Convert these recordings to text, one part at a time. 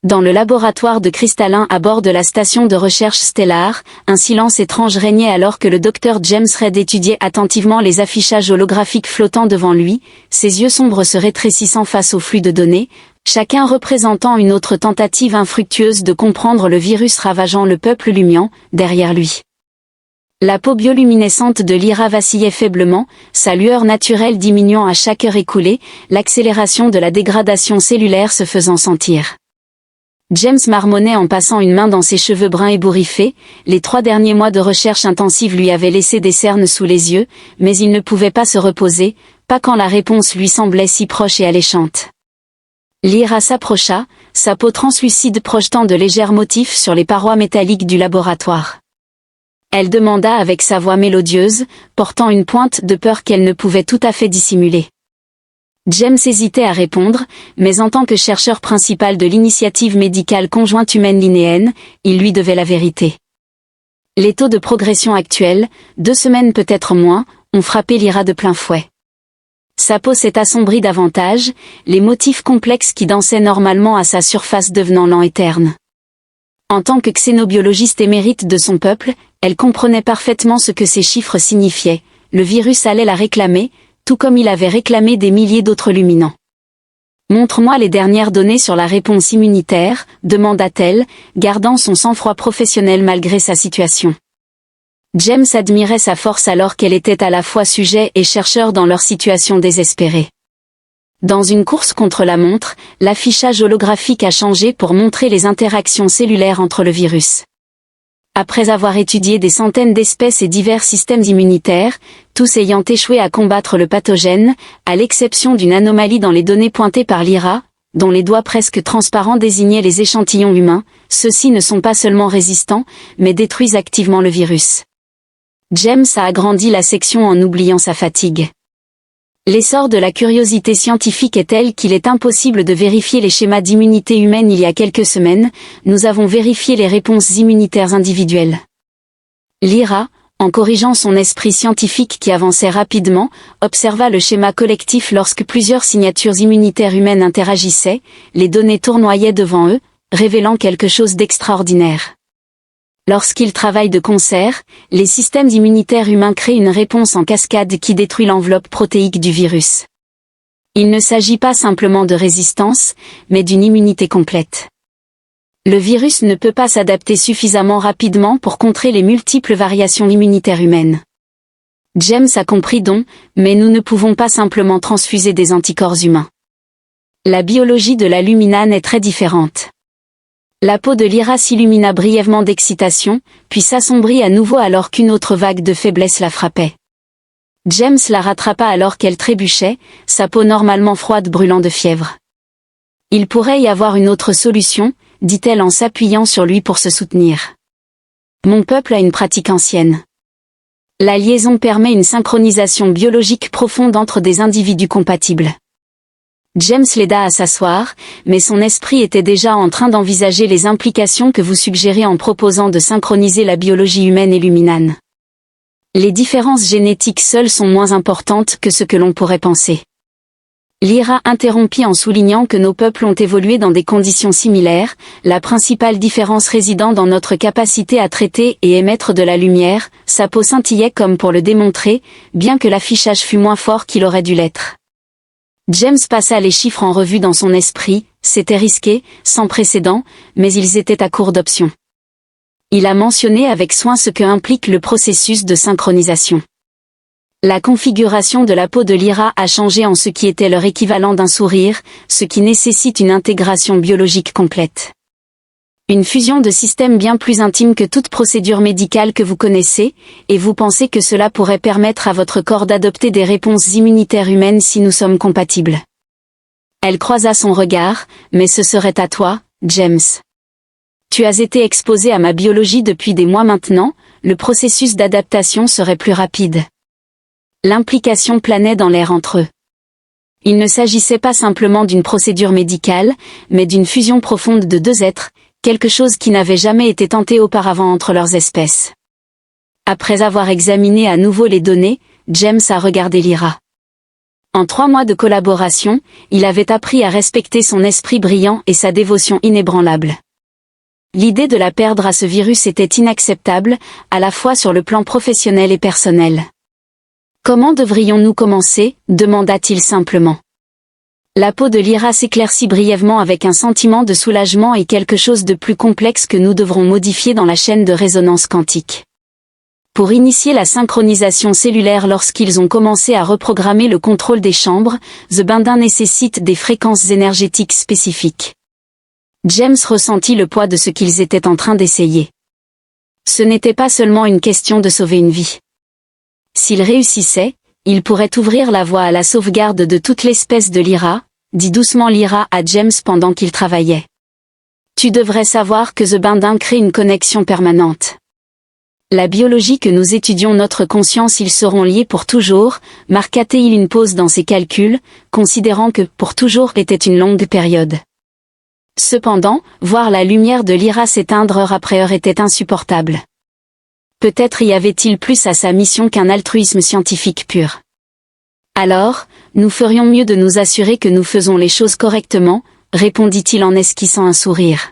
Dans le laboratoire de cristallins à bord de la station de recherche Stellar, un silence étrange régnait alors que le docteur James Reid étudiait attentivement les affichages holographiques flottant devant lui, ses yeux sombres se rétrécissant face au flux de données, chacun représentant une autre tentative infructueuse de comprendre le virus ravageant le peuple Lumian, derrière lui. La peau bioluminescente de Lyra vacillait faiblement, sa lueur naturelle diminuant à chaque heure écoulée, l'accélération de la dégradation cellulaire se faisant sentir. James marmonnait en passant une main dans ses cheveux bruns ébouriffés, les 3 derniers mois de recherche intensive lui avaient laissé des cernes sous les yeux, mais il ne pouvait pas se reposer, pas quand la réponse lui semblait si proche et alléchante. Lyra s'approcha, sa peau translucide projetant de légers motifs sur les parois métalliques du laboratoire. Elle demanda avec sa voix mélodieuse, portant une pointe de peur qu'elle ne pouvait tout à fait dissimuler. James hésitait à répondre, mais en tant que chercheur principal de l'initiative médicale conjointe humaine linéenne, il lui devait la vérité. Les taux de progression actuels, 2 semaines peut-être moins, ont frappé Lyra de plein fouet. Sa peau s'est assombrie davantage, les motifs complexes qui dansaient normalement à sa surface devenant lents et ternes. En tant que xénobiologiste émérite de son peuple, elle comprenait parfaitement ce que ces chiffres signifiaient, le virus allait la réclamer, tout comme il avait réclamé des milliers d'autres luminants. « Montre-moi les dernières données sur la réponse immunitaire », demanda-t-elle, gardant son sang-froid professionnel malgré sa situation. James admirait sa force alors qu'elle était à la fois sujet et chercheur dans leur situation désespérée. Dans une course contre la montre, l'affichage holographique a changé pour montrer les interactions cellulaires entre le virus. Après avoir étudié des centaines d'espèces et divers systèmes immunitaires, tous ayant échoué à combattre le pathogène, à l'exception d'une anomalie dans les données pointées par Lyra, dont les doigts presque transparents désignaient les échantillons humains, ceux-ci ne sont pas seulement résistants, mais détruisent activement le virus. James a agrandi la section en oubliant sa fatigue. L'essor de la curiosité scientifique est tel qu'il est impossible de vérifier les schémas d'immunité humaine il y a quelques semaines, nous avons vérifié les réponses immunitaires individuelles. Lyra, en corrigeant son esprit scientifique qui avançait rapidement, observa le schéma collectif lorsque plusieurs signatures immunitaires humaines interagissaient, les données tournoyaient devant eux, révélant quelque chose d'extraordinaire. Lorsqu'ils travaillent de concert, les systèmes immunitaires humains créent une réponse en cascade qui détruit l'enveloppe protéique du virus. Il ne s'agit pas simplement de résistance, mais d'une immunité complète. Le virus ne peut pas s'adapter suffisamment rapidement pour contrer les multiples variations immunitaires humaines. James a compris donc, mais nous ne pouvons pas simplement transfuser des anticorps humains. La biologie de la luminane est très différente. La peau de Lyra s'illumina brièvement d'excitation, puis s'assombrit à nouveau alors qu'une autre vague de faiblesse la frappait. James la rattrapa alors qu'elle trébuchait, sa peau normalement froide brûlant de fièvre. « Il pourrait y avoir une autre solution », dit-elle en s'appuyant sur lui pour se soutenir. « Mon peuple a une pratique ancienne. La liaison permet une synchronisation biologique profonde entre des individus compatibles. » James l'aida à s'asseoir, mais son esprit était déjà en train d'envisager les implications que vous suggérez en proposant de synchroniser la biologie humaine et luminane. Les différences génétiques seules sont moins importantes que ce que l'on pourrait penser. Lyra interrompit en soulignant que nos peuples ont évolué dans des conditions similaires, la principale différence résidant dans notre capacité à traiter et émettre de la lumière, sa peau scintillait comme pour le démontrer, bien que l'affichage fût moins fort qu'il aurait dû l'être. James passa les chiffres en revue dans son esprit, c'était risqué, sans précédent, mais ils étaient à court d'options. Il a mentionné avec soin ce que implique le processus de synchronisation. La configuration de la peau de Lyra a changé en ce qui était leur équivalent d'un sourire, ce qui nécessite une intégration biologique complète. Une fusion de systèmes bien plus intime que toute procédure médicale que vous connaissez, et vous pensez que cela pourrait permettre à votre corps d'adopter des réponses immunitaires humaines si nous sommes compatibles. Elle croisa son regard, mais ce serait à toi, James. Tu as été exposé à ma biologie depuis des mois maintenant, le processus d'adaptation serait plus rapide. L'implication planait dans l'air entre eux. Il ne s'agissait pas simplement d'une procédure médicale, mais d'une fusion profonde de 2 êtres, quelque chose qui n'avait jamais été tenté auparavant entre leurs espèces. Après avoir examiné à nouveau les données, James a regardé Lyra. En 3 mois de collaboration, il avait appris à respecter son esprit brillant et sa dévotion inébranlable. L'idée de la perdre à ce virus était inacceptable, à la fois sur le plan professionnel et personnel. « Comment devrions-nous commencer ?» demanda-t-il simplement. La peau de Lyra s'éclaircit brièvement avec un sentiment de soulagement et quelque chose de plus complexe que nous devrons modifier dans la chaîne de résonance quantique. Pour initier la synchronisation cellulaire lorsqu'ils ont commencé à reprogrammer le contrôle des chambres, The Binding nécessite des fréquences énergétiques spécifiques. James ressentit le poids de ce qu'ils étaient en train d'essayer. Ce n'était pas seulement une question de sauver une vie. S'ils réussissaient, ils pourraient ouvrir la voie à la sauvegarde de toute l'espèce de Lyra, dit doucement Lyra à James pendant qu'ils travaillaient. Tu devrais savoir que The Binding crée une connexion permanente. La biologie que nous étudions, notre conscience, ils seront liés pour toujours, marqua-t-il une pause dans ses calculs, considérant que « pour toujours » était une longue période. Cependant, voir la lumière de Lyra s'éteindre heure après heure était insupportable. Peut-être y avait-il plus à sa mission qu'un altruisme scientifique pur. Alors, nous ferions mieux de nous assurer que nous faisons les choses correctement, répondit-il en esquissant un sourire.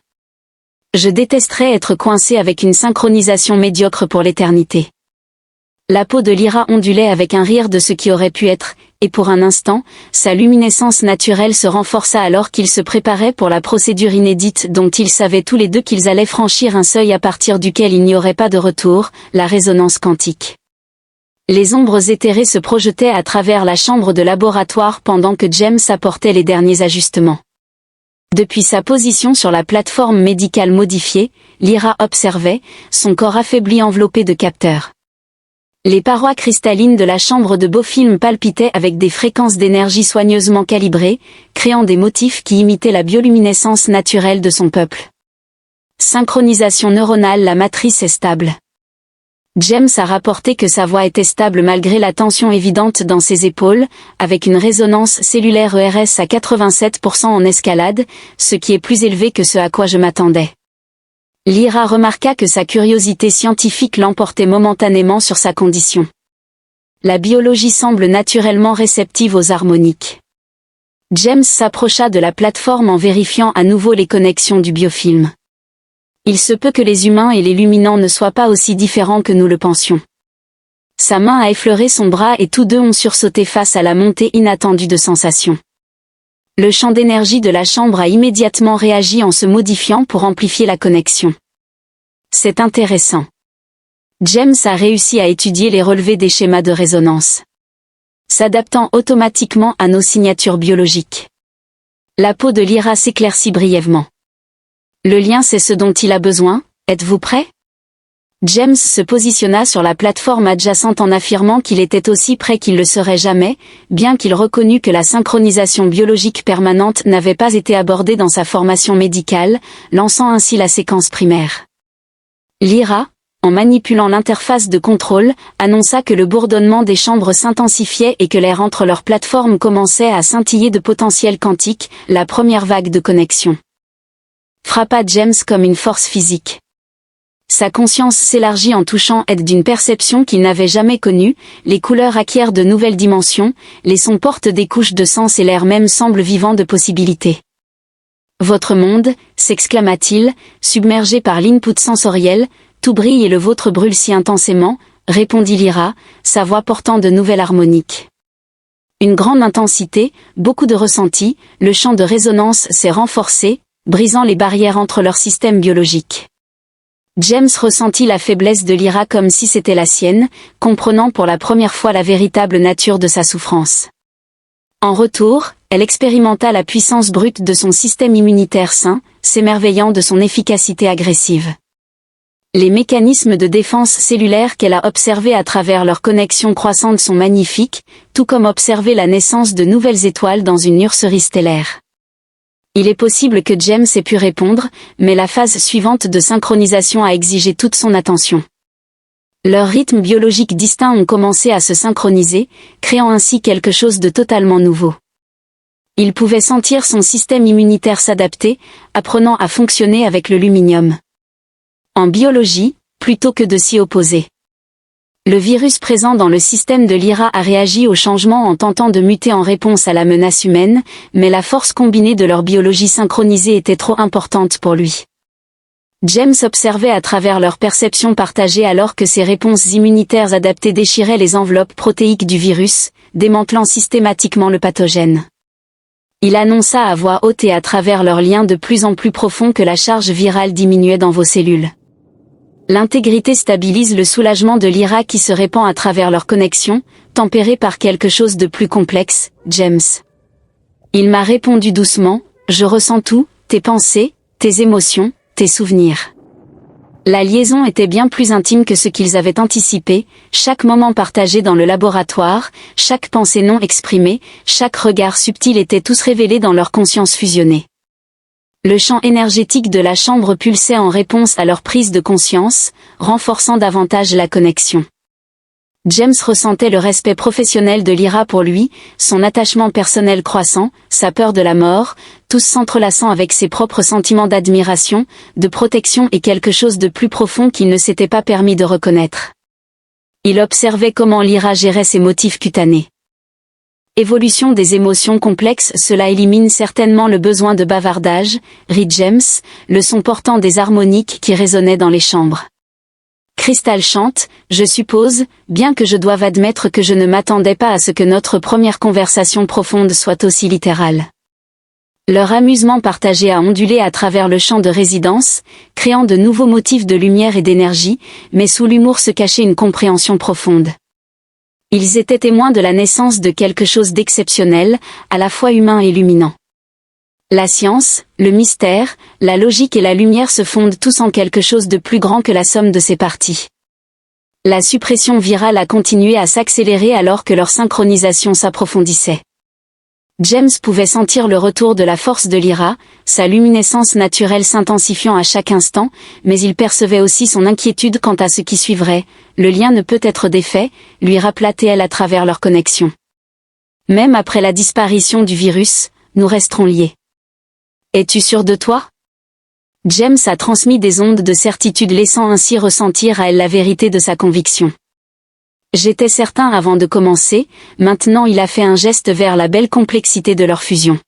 Je détesterais être coincé avec une synchronisation médiocre pour l'éternité. La peau de Lyra ondulait avec un rire de ce qui aurait pu être, et pour un instant, sa luminescence naturelle se renforça alors qu'ils se préparaient pour la procédure inédite dont ils savaient tous les deux qu'ils allaient franchir un seuil à partir duquel il n'y aurait pas de retour, la résonance quantique. Les ombres éthérées se projetaient à travers la chambre de laboratoire pendant que James apportait les derniers ajustements. Depuis sa position sur la plateforme médicale modifiée, Lyra observait, son corps affaibli enveloppé de capteurs. Les parois cristallines de la chambre de Beaufilm palpitaient avec des fréquences d'énergie soigneusement calibrées, créant des motifs qui imitaient la bioluminescence naturelle de son peuple. Synchronisation neuronale, la matrice est stable. James a rapporté que sa voix était stable malgré la tension évidente dans ses épaules, avec une résonance cellulaire ERS à 87% en escalade, ce qui est plus élevé que ce à quoi je m'attendais. Lyra remarqua que sa curiosité scientifique l'emportait momentanément sur sa condition. La biologie semble naturellement réceptive aux harmoniques. James s'approcha de la plateforme en vérifiant à nouveau les connexions du biofilm. Il se peut que les humains et les luminants ne soient pas aussi différents que nous le pensions. Sa main a effleuré son bras et tous deux ont sursauté face à la montée inattendue de sensations. Le champ d'énergie de la chambre a immédiatement réagi en se modifiant pour amplifier la connexion. C'est intéressant. James a réussi à étudier les relevés des schémas de résonance, s'adaptant automatiquement à nos signatures biologiques. La peau de Lyra s'éclaircit brièvement. Le lien, c'est ce dont il a besoin, êtes-vous prêt? James se positionna sur la plateforme adjacente en affirmant qu'il était aussi prêt qu'il le serait jamais, bien qu'il reconnût que la synchronisation biologique permanente n'avait pas été abordée dans sa formation médicale, lançant ainsi la séquence primaire. Lyra, en manipulant l'interface de contrôle, annonça que le bourdonnement des chambres s'intensifiait et que l'air entre leurs plateformes commençait à scintiller de potentiel quantique, la première vague de connexion frappa James comme une force physique. Sa conscience s'élargit en touchant aide d'une perception qu'il n'avait jamais connue, les couleurs acquièrent de nouvelles dimensions, les sons portent des couches de sens et l'air même semble vivant de possibilités. Votre monde, s'exclama-t-il, submergé par l'input sensoriel, tout brille et le vôtre brûle si intensément, répondit Lyra, sa voix portant de nouvelles harmoniques. Une grande intensité, beaucoup de ressenti, le champ de résonance s'est renforcé, brisant les barrières entre leurs systèmes biologiques. James ressentit la faiblesse de Lyra comme si c'était la sienne, comprenant pour la première fois la véritable nature de sa souffrance. En retour, elle expérimenta la puissance brute de son système immunitaire sain, s'émerveillant de son efficacité agressive. Les mécanismes de défense cellulaire qu'elle a observés à travers leurs connexions croissantes sont magnifiques, tout comme observer la naissance de nouvelles étoiles dans une nurserie stellaire. Il est possible que James ait pu répondre, mais la phase suivante de synchronisation a exigé toute son attention. Leurs rythmes biologiques distincts ont commencé à se synchroniser, créant ainsi quelque chose de totalement nouveau. Il pouvait sentir son système immunitaire s'adapter, apprenant à fonctionner avec le luminium. En biologie, plutôt que de s'y opposer. Le virus présent dans le système de Lyra a réagi au changement en tentant de muter en réponse à la menace humaine, mais la force combinée de leur biologie synchronisée était trop importante pour lui. James observait à travers leur perception partagée alors que ces réponses immunitaires adaptées déchiraient les enveloppes protéiques du virus, démantelant systématiquement le pathogène. Il annonça à voix haute et à travers leurs liens de plus en plus profonds que la charge virale diminuait dans vos cellules. L'intégrité stabilise le soulagement de Lyra qui se répand à travers leur connexion, tempérée par quelque chose de plus complexe, James. Il m'a répondu doucement, je ressens tout, tes pensées, tes émotions, tes souvenirs. La liaison était bien plus intime que ce qu'ils avaient anticipé, chaque moment partagé dans le laboratoire, chaque pensée non exprimée, chaque regard subtil étaient tous révélés dans leur conscience fusionnée. Le champ énergétique de la chambre pulsait en réponse à leur prise de conscience, renforçant davantage la connexion. James ressentait le respect professionnel de Lyra pour lui, son attachement personnel croissant, sa peur de la mort, tous s'entrelaçant avec ses propres sentiments d'admiration, de protection et quelque chose de plus profond qu'il ne s'était pas permis de reconnaître. Il observait comment Lyra gérait ses motifs cutanés. Évolution des émotions complexes, cela élimine certainement le besoin de bavardage, rit James, le son portant des harmoniques qui résonnaient dans les chambres. Crystal chante, je suppose, bien que je doive admettre que je ne m'attendais pas à ce que notre première conversation profonde soit aussi littérale. Leur amusement partagé a ondulé à travers le champ de résidence, créant de nouveaux motifs de lumière et d'énergie, mais sous l'humour se cachait une compréhension profonde. Ils étaient témoins de la naissance de quelque chose d'exceptionnel, à la fois humain et luminant. La science, le mystère, la logique et la lumière se fondent tous en quelque chose de plus grand que la somme de ses parties. La suppression virale a continué à s'accélérer alors que leur synchronisation s'approfondissait. James pouvait sentir le retour de la force de Lyra, sa luminescence naturelle s'intensifiant à chaque instant, mais il percevait aussi son inquiétude quant à ce qui suivrait, le lien ne peut être défait, lui rappela-t-elle à travers leur connexion. Même après la disparition du virus, nous resterons liés. Es-tu sûr de toi? James a transmis des ondes de certitude laissant ainsi ressentir à elle la vérité de sa conviction. J'étais certain avant de commencer, maintenant il a fait un geste vers la belle complexité de leur fusion.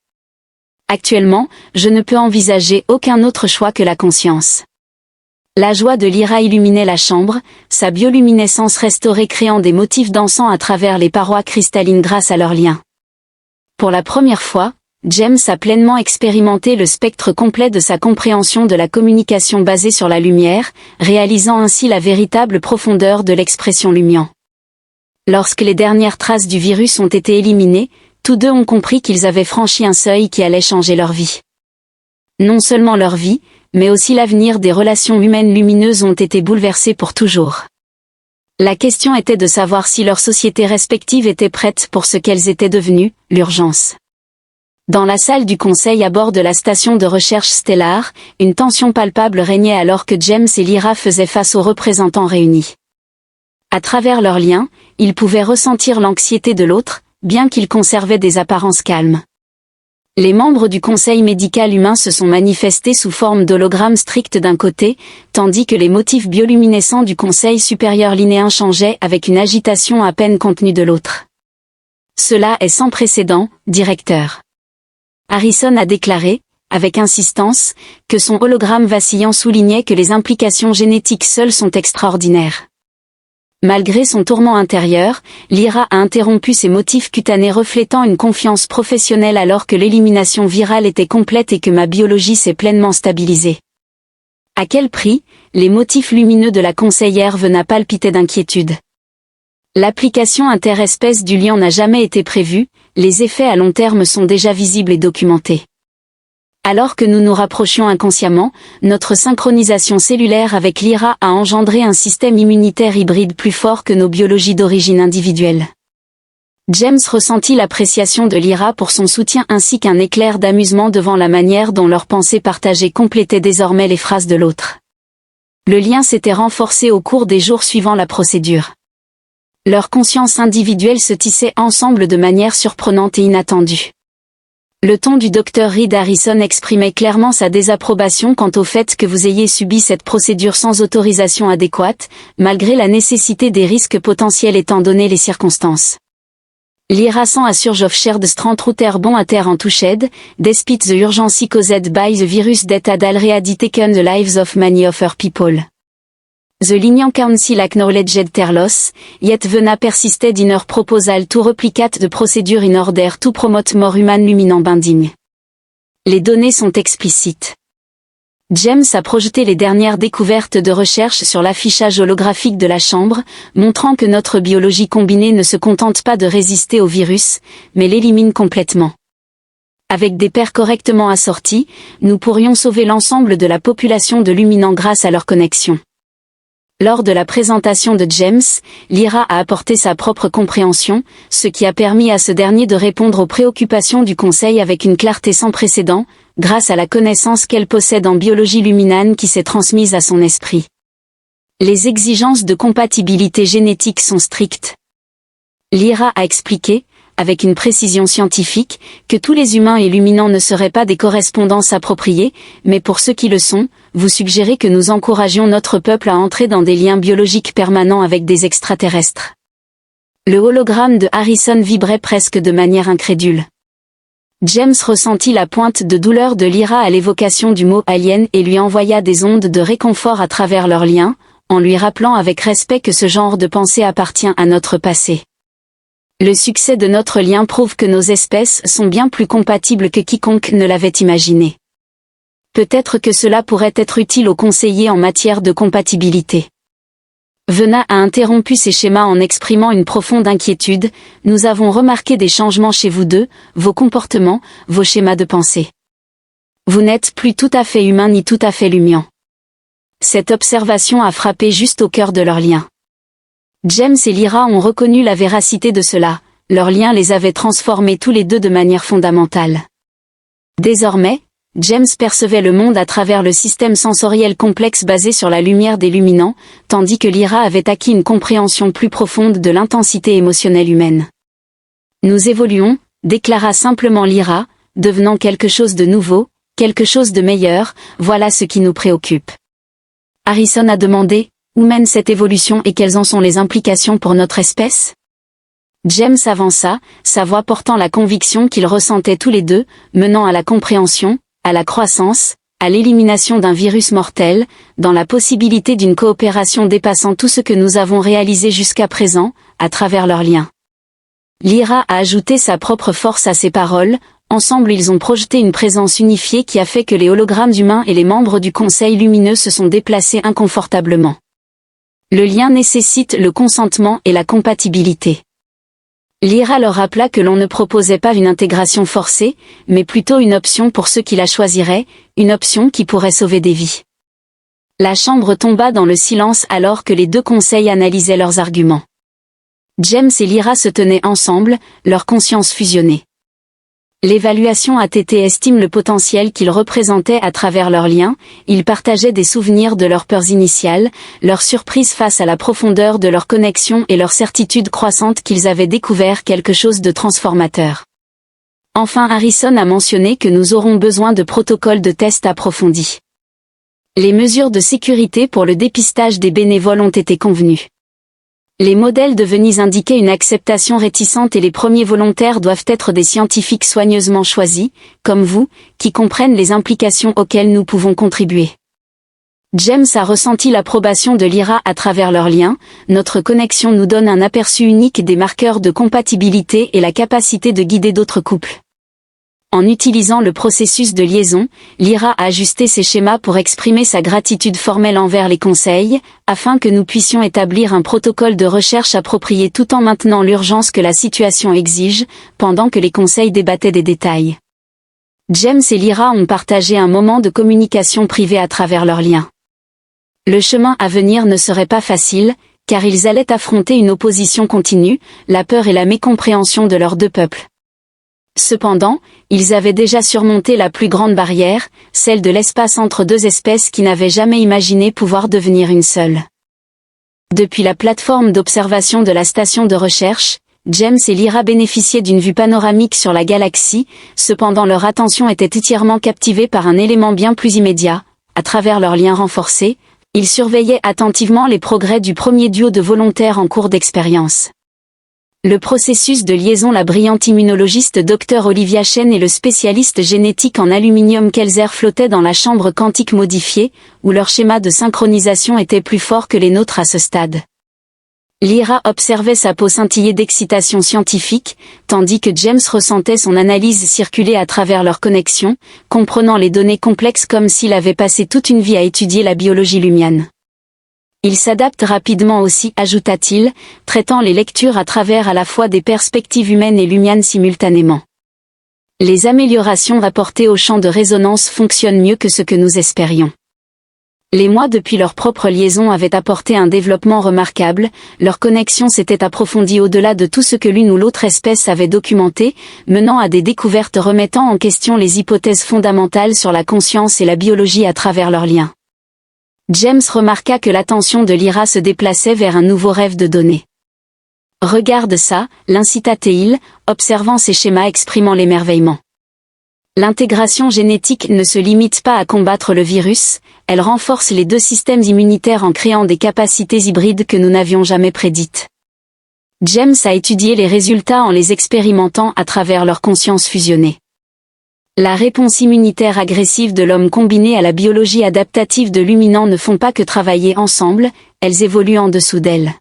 Actuellement, je ne peux envisager aucun autre choix que la conscience. La joie de Lyra illuminait la chambre, sa bioluminescence restaurée créant des motifs dansants à travers les parois cristallines grâce à leur lien. Pour la première fois, James a pleinement expérimenté le spectre complet de sa compréhension de la communication basée sur la lumière, réalisant ainsi la véritable profondeur de l'expression lumière. Lorsque les dernières traces du virus ont été éliminées, tous deux ont compris qu'ils avaient franchi un seuil qui allait changer leur vie. Non seulement leur vie, mais aussi l'avenir des relations humaines lumineuses ont été bouleversés pour toujours. La question était de savoir si leurs sociétés respectives étaient prêtes pour ce qu'elles étaient devenues, l'urgence. Dans la salle du conseil à bord de la station de recherche Stellar, une tension palpable régnait alors que James et Lyra faisaient face aux représentants réunis. À travers leurs liens, ils pouvaient ressentir l'anxiété de l'autre, bien qu'ils conservaient des apparences calmes. Les membres du conseil médical humain se sont manifestés sous forme d'hologrammes stricts d'un côté, tandis que les motifs bioluminescents du conseil supérieur linéen changeaient avec une agitation à peine contenue de l'autre. Cela est sans précédent, directeur. Harrison a déclaré, avec insistance, que son hologramme vacillant soulignait que les implications génétiques seules sont extraordinaires. Malgré son tourment intérieur, Lyra a interrompu ses motifs cutanés reflétant une confiance professionnelle alors que l'élimination virale était complète et que ma biologie s'est pleinement stabilisée. À quel prix? Les motifs lumineux de la conseillère venaient palpiter d'inquiétude. L'application interespèce du lien n'a jamais été prévue, les effets à long terme sont déjà visibles et documentés. Alors que nous nous rapprochions inconsciemment, notre synchronisation cellulaire avec Lyra a engendré un système immunitaire hybride plus fort que nos biologies d'origine individuelle. James ressentit l'appréciation de Lyra pour son soutien ainsi qu'un éclair d'amusement devant la manière dont leurs pensées partagées complétaient désormais les phrases de l'autre. Le lien s'était renforcé au cours des jours suivant la procédure. Leurs consciences individuelles se tissaient ensemble de manière surprenante et inattendue. Le ton du Dr Reed Harrison exprimait clairement sa désapprobation quant au fait que vous ayez subi cette procédure sans autorisation adéquate, malgré la nécessité des risques potentiels étant donné les circonstances. Lyra assure of shared strandrouter bon à terre en touched, despite the urgency caused by the virus that had already taken the lives of many of her people. The Linnean Council acknowledged their loss, yet Vena persisted in her proposal to replicate the procedure in order to promote more human luminant binding. Les données sont explicites. James a projeté les dernières découvertes de recherche sur l'affichage holographique de la chambre, montrant que notre biologie combinée ne se contente pas de résister au virus, mais l'élimine complètement. Avec des paires correctement assorties, nous pourrions sauver l'ensemble de la population de luminants grâce à leur connexion. Lors de la présentation de James, Lyra a apporté sa propre compréhension, ce qui a permis à ce dernier de répondre aux préoccupations du Conseil avec une clarté sans précédent, grâce à la connaissance qu'elle possède en biologie luminane qui s'est transmise à son esprit. Les exigences de compatibilité génétique sont strictes. Lyra a expliqué, avec une précision scientifique, que tous les humains et luminants ne seraient pas des correspondances appropriées, mais pour ceux qui le sont, vous suggérez que nous encouragions notre peuple à entrer dans des liens biologiques permanents avec des extraterrestres. Le hologramme de Harrison vibrait presque de manière incrédule. James ressentit la pointe de douleur de Lyra à l'évocation du mot alien et lui envoya des ondes de réconfort à travers leurs liens, en lui rappelant avec respect que ce genre de pensée appartient à notre passé. Le succès de notre lien prouve que nos espèces sont bien plus compatibles que quiconque ne l'avait imaginé. Peut-être que cela pourrait être utile aux conseillers en matière de compatibilité. Vena a interrompu ses schémas en exprimant une profonde inquiétude. Nous avons remarqué des changements chez vous deux, vos comportements, vos schémas de pensée. Vous n'êtes plus tout à fait humain ni tout à fait lumiant. Cette observation a frappé juste au cœur de leur lien. James et Lyra ont reconnu la véracité de cela, leur lien les avait transformés tous les deux de manière fondamentale. Désormais, James percevait le monde à travers le système sensoriel complexe basé sur la lumière des luminants, tandis que Lyra avait acquis une compréhension plus profonde de l'intensité émotionnelle humaine. Nous évoluons, déclara simplement Lyra, devenant quelque chose de nouveau, quelque chose de meilleur, voilà ce qui nous préoccupe. Harrison a demandé, où mène cette évolution et quelles en sont les implications pour notre espèce? James avança, sa voix portant la conviction qu'ils ressentaient tous les deux, menant à la compréhension, à la croissance, à l'élimination d'un virus mortel, dans la possibilité d'une coopération dépassant tout ce que nous avons réalisé jusqu'à présent, à travers leurs liens. Lyra a ajouté sa propre force à ses paroles, ensemble ils ont projeté une présence unifiée qui a fait que les hologrammes humains et les membres du Conseil lumineux se sont déplacés inconfortablement. Le lien nécessite le consentement et la compatibilité. Lyra leur rappela que l'on ne proposait pas une intégration forcée, mais plutôt une option pour ceux qui la choisiraient, une option qui pourrait sauver des vies. La chambre tomba dans le silence alors que les deux conseils analysaient leurs arguments. James et Lyra se tenaient ensemble, leurs consciences fusionnées. L'évaluation ATT estime le potentiel qu'ils représentaient à travers leurs liens, ils partageaient des souvenirs de leurs peurs initiales, leur surprise face à la profondeur de leur connexion et leur certitude croissante qu'ils avaient découvert quelque chose de transformateur. Enfin Harrison a mentionné que nous aurons besoin de protocoles de tests approfondis. Les mesures de sécurité pour le dépistage des bénévoles ont été convenues. Les modèles de Venise indiquaient une acceptation réticente et les premiers volontaires doivent être des scientifiques soigneusement choisis, comme vous, qui comprennent les implications auxquelles nous pouvons contribuer. James a ressenti l'approbation de Lyra à travers leurs liens, notre connexion nous donne un aperçu unique des marqueurs de compatibilité et la capacité de guider d'autres couples. En utilisant le processus de liaison, Lyra a ajusté ses schémas pour exprimer sa gratitude formelle envers les conseils, afin que nous puissions établir un protocole de recherche approprié tout en maintenant l'urgence que la situation exige, pendant que les conseils débattaient des détails. James et Lyra ont partagé un moment de communication privée à travers leurs liens. Le chemin à venir ne serait pas facile, car ils allaient affronter une opposition continue, la peur et la mécompréhension de leurs deux peuples. Cependant, ils avaient déjà surmonté la plus grande barrière, celle de l'espace entre deux espèces qui n'avaient jamais imaginé pouvoir devenir une seule. Depuis la plateforme d'observation de la station de recherche, James et Lyra bénéficiaient d'une vue panoramique sur la galaxie, cependant leur attention était entièrement captivée par un élément bien plus immédiat. À travers leurs liens renforcés, ils surveillaient attentivement les progrès du premier duo de volontaires en cours d'expérience. Le processus de liaison. La brillante immunologiste Dr Olivia Chen et le spécialiste génétique en aluminium Kelzer flottaient dans la chambre quantique modifiée, où leur schéma de synchronisation était plus fort que les nôtres à ce stade. Lyra observait sa peau scintiller d'excitation scientifique, tandis que James ressentait son analyse circuler à travers leur connexion, comprenant les données complexes comme s'il avait passé toute une vie à étudier la biologie lumiane. Il s'adapte rapidement aussi, ajouta-t-il, traitant les lectures à travers à la fois des perspectives humaines et lumianes simultanément. Les améliorations rapportées au champ de résonance fonctionnent mieux que ce que nous espérions. Les mois depuis leur propre liaison avaient apporté un développement remarquable, leur connexion s'était approfondie au-delà de tout ce que l'une ou l'autre espèce avait documenté, menant à des découvertes remettant en question les hypothèses fondamentales sur la conscience et la biologie à travers leurs liens. James remarqua que l'attention de Lyra se déplaçait vers un nouveau rêve de données. « Regarde ça », l'incita-t-il, observant ces schémas exprimant l'émerveillement. L'intégration génétique ne se limite pas à combattre le virus, elle renforce les deux systèmes immunitaires en créant des capacités hybrides que nous n'avions jamais prédites. James a étudié les résultats en les expérimentant à travers leur conscience fusionnée. La réponse immunitaire agressive de l'homme combinée à la biologie adaptative de l'huminant ne font pas que travailler ensemble, elles évoluent en dessous d'elles.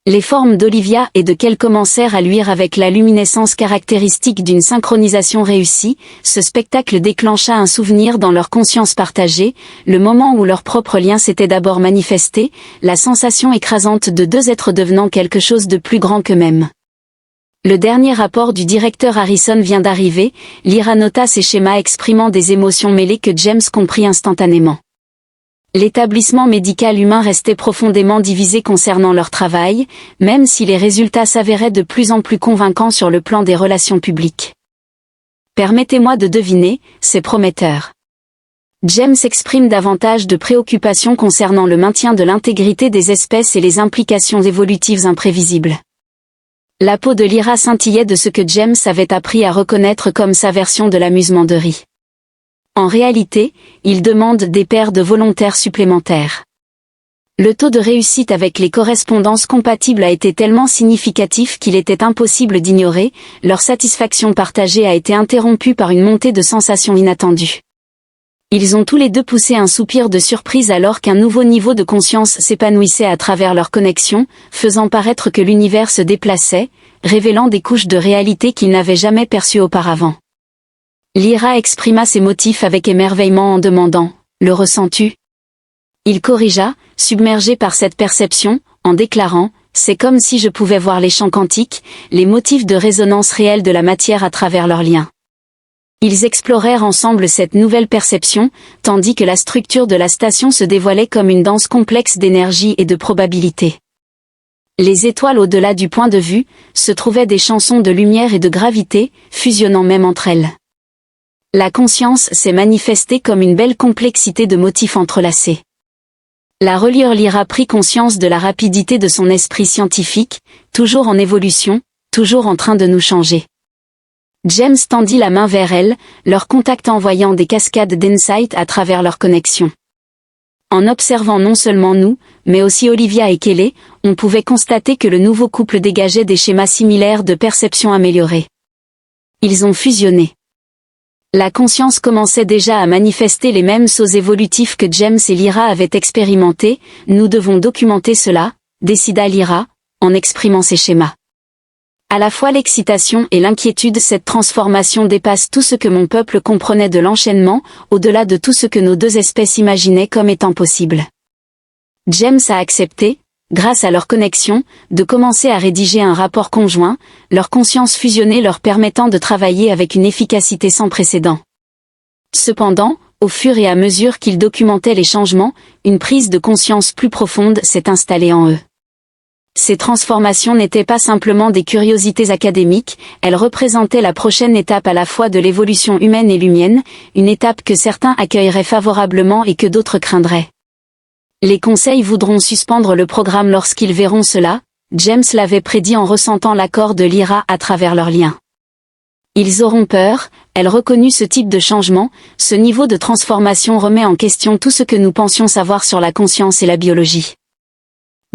Les formes d'Olivia et de Kel commencèrent à luire avec la luminescence caractéristique d'une synchronisation réussie. Ce spectacle déclencha un souvenir dans leur conscience partagée, le moment où leur propre lien s'était d'abord manifesté, la sensation écrasante de deux êtres devenant quelque chose de plus grand qu'eux-mêmes. Le dernier rapport du directeur Harrison vient d'arriver. Lyra nota ces schémas exprimant des émotions mêlées que James comprit instantanément. L'établissement médical humain restait profondément divisé concernant leur travail, même si les résultats s'avéraient de plus en plus convaincants sur le plan des relations publiques. Permettez-moi de deviner, c'est prometteur. James exprime davantage de préoccupations concernant le maintien de l'intégrité des espèces et les implications évolutives imprévisibles. La peau de Lyra scintillait de ce que James avait appris à reconnaître comme sa version de l'amusement de riz. En réalité, il demande des paires de volontaires supplémentaires. Le taux de réussite avec les correspondances compatibles a été tellement significatif qu'il était impossible d'ignorer, leur satisfaction partagée a été interrompue par une montée de sensations inattendues. Ils ont tous les deux poussé un soupir de surprise alors qu'un nouveau niveau de conscience s'épanouissait à travers leur connexion, faisant paraître que l'univers se déplaçait, révélant des couches de réalité qu'ils n'avaient jamais perçues auparavant. Lyra exprima ses motifs avec émerveillement en demandant « Le ressens-tu » Il corrigea, submergé par cette perception, en déclarant « C'est comme si je pouvais voir les champs quantiques, les motifs de résonance réelle de la matière à travers leurs liens. » Ils explorèrent ensemble cette nouvelle perception, tandis que la structure de la station se dévoilait comme une danse complexe d'énergie et de probabilité. Les étoiles au-delà du point de vue, se trouvaient des chansons de lumière et de gravité, fusionnant même entre elles. La conscience s'est manifestée comme une belle complexité de motifs entrelacés. La reliure Lyra prit conscience de la rapidité de son esprit scientifique, toujours en évolution, toujours en train de nous changer. James tendit la main vers elle, leur contact envoyant des cascades d'insight à travers leur connexion. En observant non seulement nous, mais aussi Olivia et Kelly, on pouvait constater que le nouveau couple dégageait des schémas similaires de perception améliorée. Ils ont fusionné. La conscience commençait déjà à manifester les mêmes sauts évolutifs que James et Lyra avaient expérimentés. Nous devons documenter cela, décida Lyra, en exprimant ces schémas. À la fois l'excitation et l'inquiétude, cette transformation dépasse tout ce que mon peuple comprenait de l'enchaînement, au-delà de tout ce que nos deux espèces imaginaient comme étant possible. James a accepté, grâce à leur connexion, de commencer à rédiger un rapport conjoint, leur conscience fusionnée leur permettant de travailler avec une efficacité sans précédent. Cependant, au fur et à mesure qu'ils documentaient les changements, une prise de conscience plus profonde s'est installée en eux. Ces transformations n'étaient pas simplement des curiosités académiques, elles représentaient la prochaine étape à la fois de l'évolution humaine et lumienne, une étape que certains accueilleraient favorablement et que d'autres craindraient. Les conseils voudront suspendre le programme lorsqu'ils verront cela, James l'avait prédit en ressentant l'accord de Lyra à travers leurs liens. Ils auront peur, elle reconnut ce type de changement, ce niveau de transformation remet en question tout ce que nous pensions savoir sur la conscience et la biologie.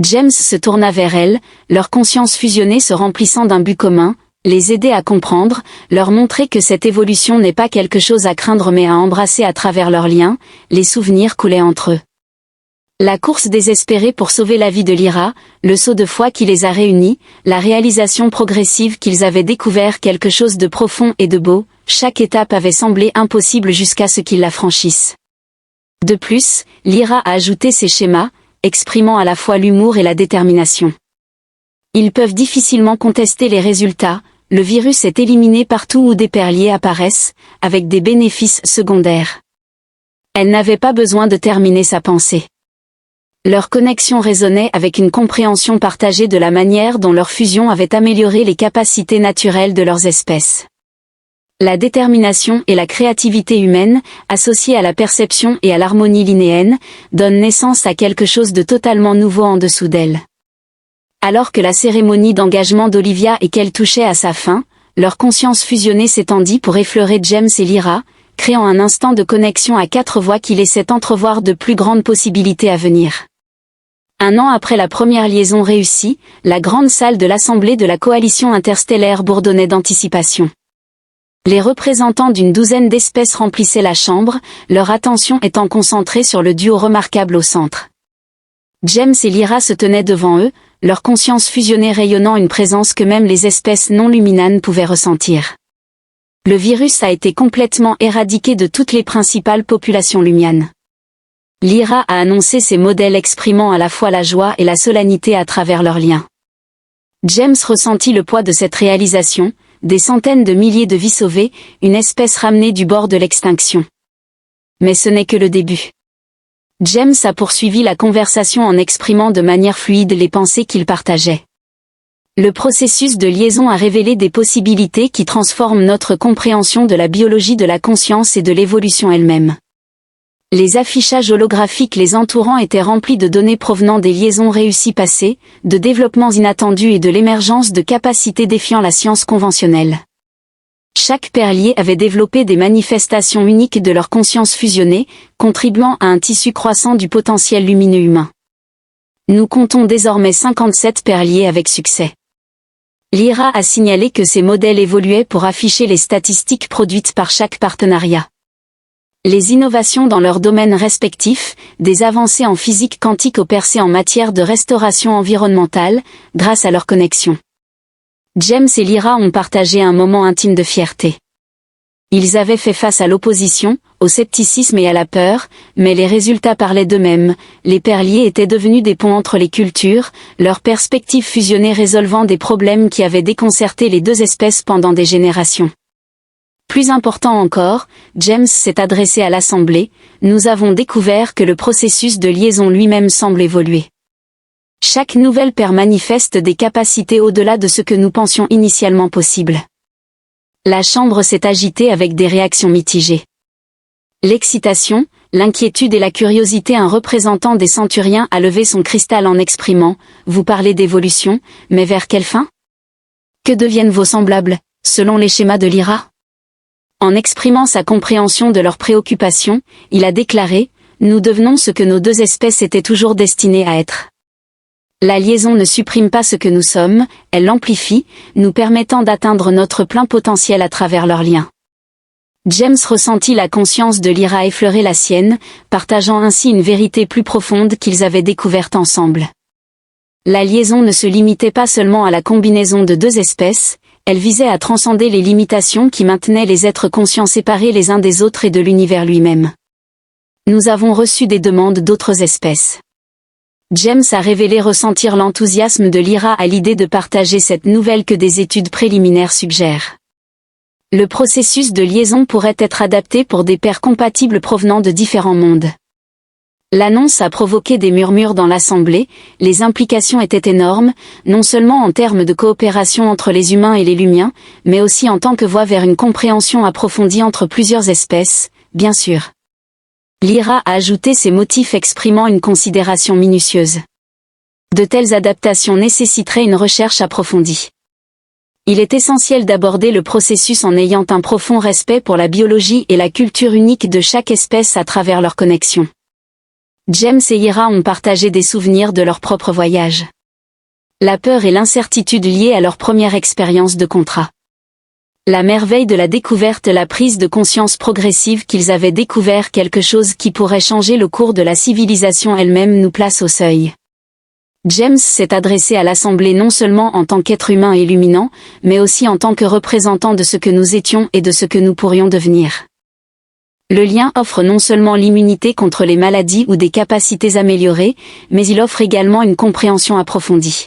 James se tourna vers elle, leur conscience fusionnée se remplissant d'un but commun, les aider à comprendre, leur montrer que cette évolution n'est pas quelque chose à craindre mais à embrasser à travers leurs liens, les souvenirs coulaient entre eux. La course désespérée pour sauver la vie de Lyra, le saut de foi qui les a réunis, la réalisation progressive qu'ils avaient découvert quelque chose de profond et de beau, chaque étape avait semblé impossible jusqu'à ce qu'ils la franchissent. De plus, Lyra a ajouté ses schémas, exprimant à la fois l'humour et la détermination. Ils peuvent difficilement contester les résultats, le virus est éliminé partout où des perliers apparaissent, avec des bénéfices secondaires. Elle n'avait pas besoin de terminer sa pensée. Leur connexion résonnait avec une compréhension partagée de la manière dont leur fusion avait amélioré les capacités naturelles de leurs espèces. La détermination et la créativité humaine, associées à la perception et à l'harmonie linéenne, donnent naissance à quelque chose de totalement nouveau en dessous d'elles. Alors que la cérémonie d'engagement d'Olivia et qu'elle touchait à sa fin, leur conscience fusionnée s'étendit pour effleurer James et Lyra, créant un instant de connexion à 4 voies qui laissait entrevoir de plus grandes possibilités à venir. Un an après la première liaison réussie, la grande salle de l'Assemblée de la Coalition interstellaire bourdonnait d'anticipation. Les représentants d'une douzaine d'espèces remplissaient la chambre, leur attention étant concentrée sur le duo remarquable au centre. James et Lyra se tenaient devant eux, leur conscience fusionnée rayonnant une présence que même les espèces non luminanes pouvaient ressentir. Le virus a été complètement éradiqué de toutes les principales populations lumianes. Lyra a annoncé ces modèles exprimant à la fois la joie et la solennité à travers leurs liens. James ressentit le poids de cette réalisation, des centaines de milliers de vies sauvées, une espèce ramenée du bord de l'extinction. Mais ce n'est que le début. James a poursuivi la conversation en exprimant de manière fluide les pensées qu'il partageait. Le processus de liaison a révélé des possibilités qui transforment notre compréhension de la biologie de la conscience et de l'évolution elle-même. Les affichages holographiques les entourant étaient remplis de données provenant des liaisons réussies passées, de développements inattendus et de l'émergence de capacités défiant la science conventionnelle. Chaque perlier avait développé des manifestations uniques de leur conscience fusionnée, contribuant à un tissu croissant du potentiel lumineux humain. Nous comptons désormais 57 perliers avec succès. Lyra a signalé que ces modèles évoluaient pour afficher les statistiques produites par chaque partenariat. Les innovations dans leurs domaines respectifs, des avancées en physique quantique aux percées en matière de restauration environnementale, grâce à leur connexion. James et Lyra ont partagé un moment intime de fierté. Ils avaient fait face à l'opposition, au scepticisme et à la peur, mais les résultats parlaient d'eux-mêmes, les perliers étaient devenus des ponts entre les cultures, leurs perspectives fusionnées résolvant des problèmes qui avaient déconcerté les deux espèces pendant des générations. Plus important encore, James s'est adressé à l'Assemblée, nous avons découvert que le processus de liaison lui-même semble évoluer. Chaque nouvelle paire manifeste des capacités au-delà de ce que nous pensions initialement possible. La chambre s'est agitée avec des réactions mitigées. L'excitation, l'inquiétude et la curiosité. Un représentant des Centuriens a levé son cristal en exprimant « Vous parlez d'évolution, mais vers quelle fin ? Que deviennent vos semblables, selon les schémas de Lyra ?» En exprimant sa compréhension de leurs préoccupations, il a déclaré « Nous devenons ce que nos deux espèces étaient toujours destinées à être. » La liaison ne supprime pas ce que nous sommes, elle l'amplifie, nous permettant d'atteindre notre plein potentiel à travers leurs liens. James ressentit la conscience de Lyra effleurer la sienne, partageant ainsi une vérité plus profonde qu'ils avaient découverte ensemble. La liaison ne se limitait pas seulement à la combinaison de deux espèces, elle visait à transcender les limitations qui maintenaient les êtres conscients séparés les uns des autres et de l'univers lui-même. Nous avons reçu des demandes d'autres espèces. James a révélé ressentir l'enthousiasme de Lyra à l'idée de partager cette nouvelle que des études préliminaires suggèrent. Le processus de liaison pourrait être adapté pour des paires compatibles provenant de différents mondes. L'annonce a provoqué des murmures dans l'Assemblée, les implications étaient énormes, non seulement en termes de coopération entre les humains et les lumiens, mais aussi en tant que voie vers une compréhension approfondie entre plusieurs espèces, bien sûr. Lyra a ajouté ces motifs exprimant une considération minutieuse. De telles adaptations nécessiteraient une recherche approfondie. Il est essentiel d'aborder le processus en ayant un profond respect pour la biologie et la culture unique de chaque espèce à travers leurs connexions. James et Ira ont partagé des souvenirs de leur propre voyage. La peur et l'incertitude liées à leur première expérience de contrat. La merveille de la découverte, la prise de conscience progressive qu'ils avaient découvert quelque chose qui pourrait changer le cours de la civilisation elle-même nous place au seuil. James s'est adressé à l'Assemblée non seulement en tant qu'être humain illuminant, mais aussi en tant que représentant de ce que nous étions et de ce que nous pourrions devenir. Le lien offre non seulement l'immunité contre les maladies ou des capacités améliorées, mais il offre également une compréhension approfondie.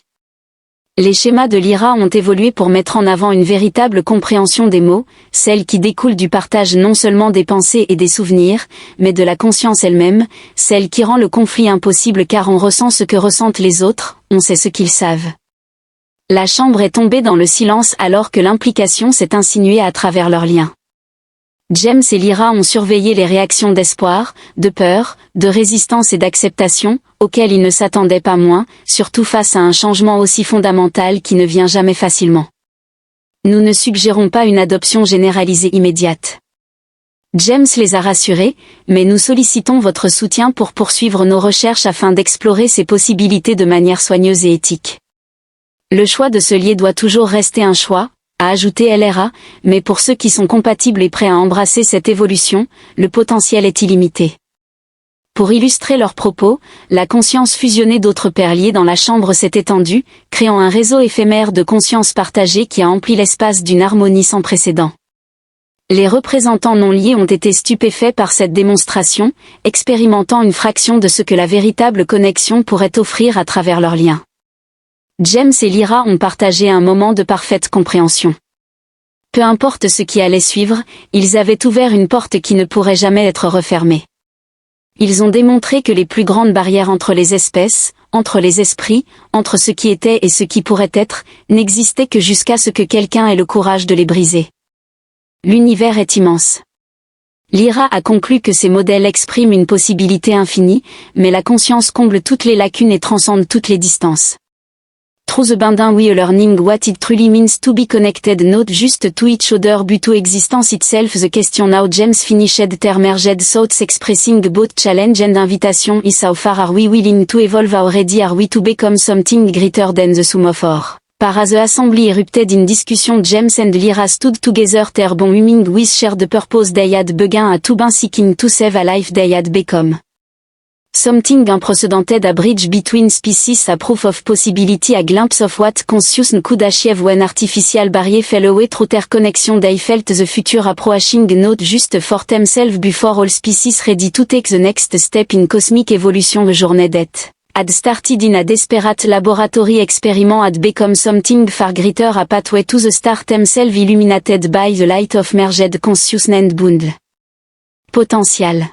Les schémas de l'IRA ont évolué pour mettre en avant une véritable compréhension des mots, celle qui découle du partage non seulement des pensées et des souvenirs, mais de la conscience elle-même, celle qui rend le conflit impossible car on ressent ce que ressentent les autres, on sait ce qu'ils savent. La chambre est tombée dans le silence alors que l'implication s'est insinuée à travers leurs liens. James et Lyra ont surveillé les réactions d'espoir, de peur, de résistance et d'acceptation, auxquelles ils ne s'attendaient pas moins, surtout face à un changement aussi fondamental qui ne vient jamais facilement. Nous ne suggérons pas une adoption généralisée immédiate. James les a rassurés, mais nous sollicitons votre soutien pour poursuivre nos recherches afin d'explorer ces possibilités de manière soigneuse et éthique. Le choix de se lier doit toujours rester un choix, a ajouté LRA, mais pour ceux qui sont compatibles et prêts à embrasser cette évolution, le potentiel est illimité. Pour illustrer leurs propos, la conscience fusionnée d'autres pairs liés dans la chambre s'est étendue, créant un réseau éphémère de conscience partagée qui a empli l'espace d'une harmonie sans précédent. Les représentants non liés ont été stupéfaits par cette démonstration, expérimentant une fraction de ce que la véritable connexion pourrait offrir à travers leurs liens. James et Lyra ont partagé un moment de parfaite compréhension. Peu importe ce qui allait suivre, ils avaient ouvert une porte qui ne pourrait jamais être refermée. Ils ont démontré que les plus grandes barrières entre les espèces, entre les esprits, entre ce qui était et ce qui pourrait être, n'existaient que jusqu'à ce que quelqu'un ait le courage de les briser. L'univers est immense. Lyra a conclu que ces modèles expriment une possibilité infinie, mais la conscience comble toutes les lacunes et transcende toutes les distances. Through the binding we learning what it truly means to be connected, not just to each other but to existence itself. The question now James finished their merged thoughts expressing both challenge and invitation is how far are we willing to evolve, how ready are we to become something greater than the sum of our. As the assembly erupted in discussion, James and Lyra stood together, their bond humming with shared purpose. They had begun to be seeking to save a life they had become. Something unprecedented, a bridge between species, a proof of possibility, a glimpse of what consciousness could achieve when artificial barrier fell away through their connection. They felt the future approaching, not just for themselves before all species ready to take the next step in cosmic evolution. The journey that had started in a desperate laboratory experiment had become something far greater, a pathway to the stars themselves illuminated by the light of merged consciousness and bound potential.